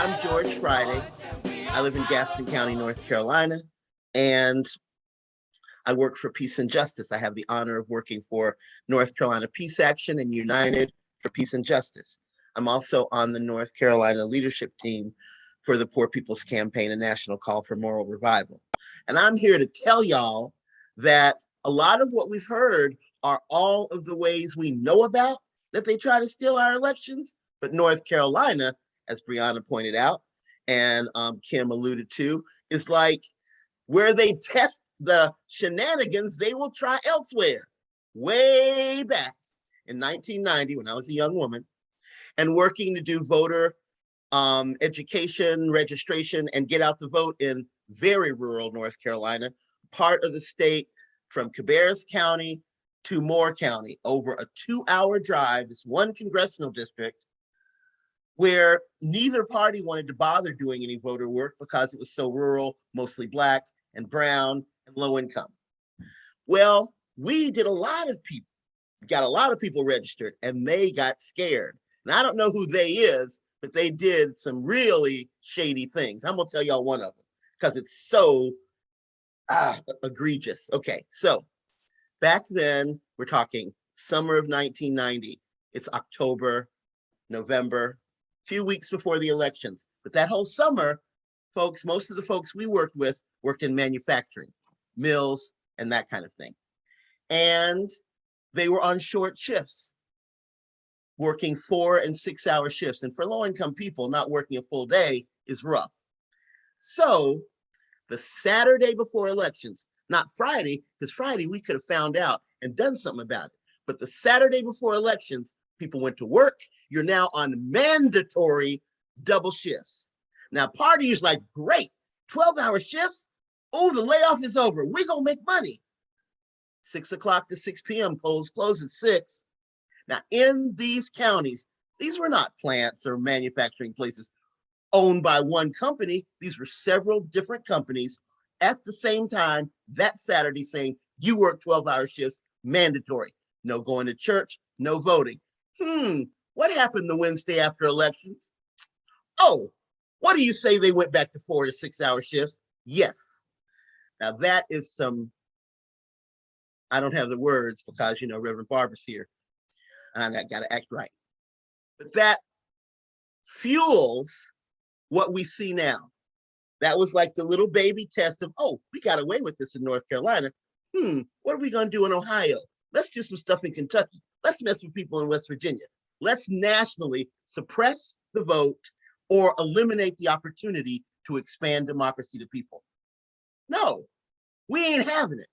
I'm George Friday. I live in Gaston County, North Carolina, and I work for Peace and Justice. I have the honor of working for North Carolina Peace Action and United for Peace and Justice. I'm also on the North Carolina leadership team for the Poor People's Campaign, a national call for moral revival. And I'm here to tell y'all that a lot of what we've heard are all of the ways we know about that they try to steal our elections. But North Carolina, as Brianna pointed out, and Kim alluded to, is like where they test the shenanigans they will try elsewhere. Way back in 1990, when I was a young woman, and working to do voter education, registration, and get out the vote in very rural North Carolina, part of the state from Cabarrus County to Moore County, over a 2-hour drive, this one congressional district, where neither party wanted to bother doing any voter work because it was so rural, mostly Black and brown and low income. Well, we did got a lot of people registered, and they got scared. And I don't know who they is, but they did some really shady things. I'm gonna tell y'all one of them because it's so egregious. Okay, so back then, we're talking summer of 1990. It's October, November, few weeks before the elections. But that whole summer, folks, most of the folks we worked with worked in manufacturing, mills, and that kind of thing. And they were on short shifts, working 4 and 6 hour shifts. And for low-income people, not working a full day is rough. So the Saturday before elections, not Friday, because Friday we could have found out and done something about it. But the Saturday before elections, people went to work. You're now on mandatory double shifts. Now, part of you is like, great, 12-hour shifts? Oh, the layoff is over. We're going to make money. 6 o'clock to 6 p.m. polls close at 6. Now, in these counties, these were not plants or manufacturing places owned by one company. These were several different companies at the same time that Saturday saying, you work 12-hour shifts, mandatory. No going to church, no voting. What happened the Wednesday after elections? Oh, what do you say they went back to 4 to 6 hour shifts? Yes. Now that is some, I don't have the words because, Reverend Barbara's here and I got to act right. But that fuels what we see now. That was like the little baby test of, oh, we got away with this in North Carolina. What are we going to do in Ohio? Let's do some stuff in Kentucky. Let's mess with people in West Virginia. Let's nationally suppress the vote or eliminate the opportunity to expand democracy to people. No, we ain't having it.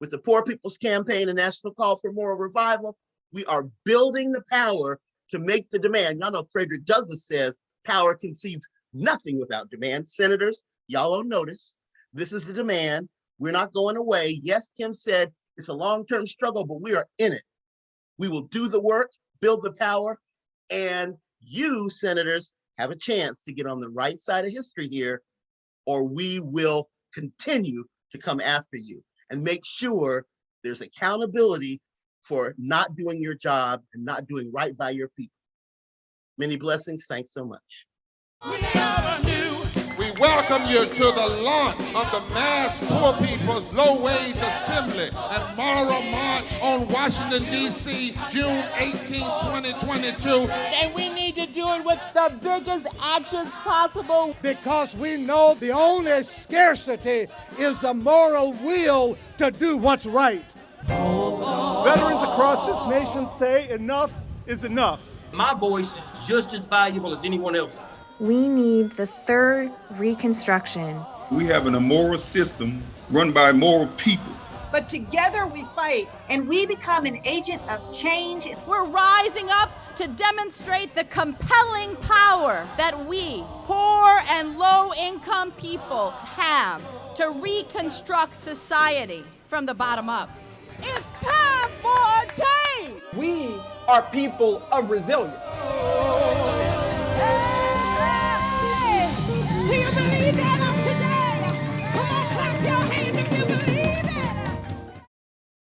With the Poor People's Campaign, a national call for moral revival, we are building the power to make the demand. Y'all know Frederick Douglass says power concedes nothing without demand. Senators, y'all don't notice. This is the demand. We're not going away. Yes, Kim said it's a long-term struggle, but we are in it. We will do the work, build the power, and you, senators, have a chance to get on the right side of history here, or we will continue to come after you and make sure there's accountability for not doing your job and not doing right by your people. Many blessings. Thanks so much. We welcome you to the launch of the Mass Poor People's Low-Wage Assembly and Moral March on Washington, D.C., June 18, 2022. And we need to do it with the biggest actions possible. Because we know the only scarcity is the moral will to do what's right. Veterans across this nation say enough is enough. My voice is just as valuable as anyone else's. We need the third Reconstruction. We have an immoral system run by immoral people. But together we fight. And we become an agent of change. We're rising up to demonstrate the compelling power that we, poor and low-income people, have to reconstruct society from the bottom up. It's time for a change! We are people of resilience.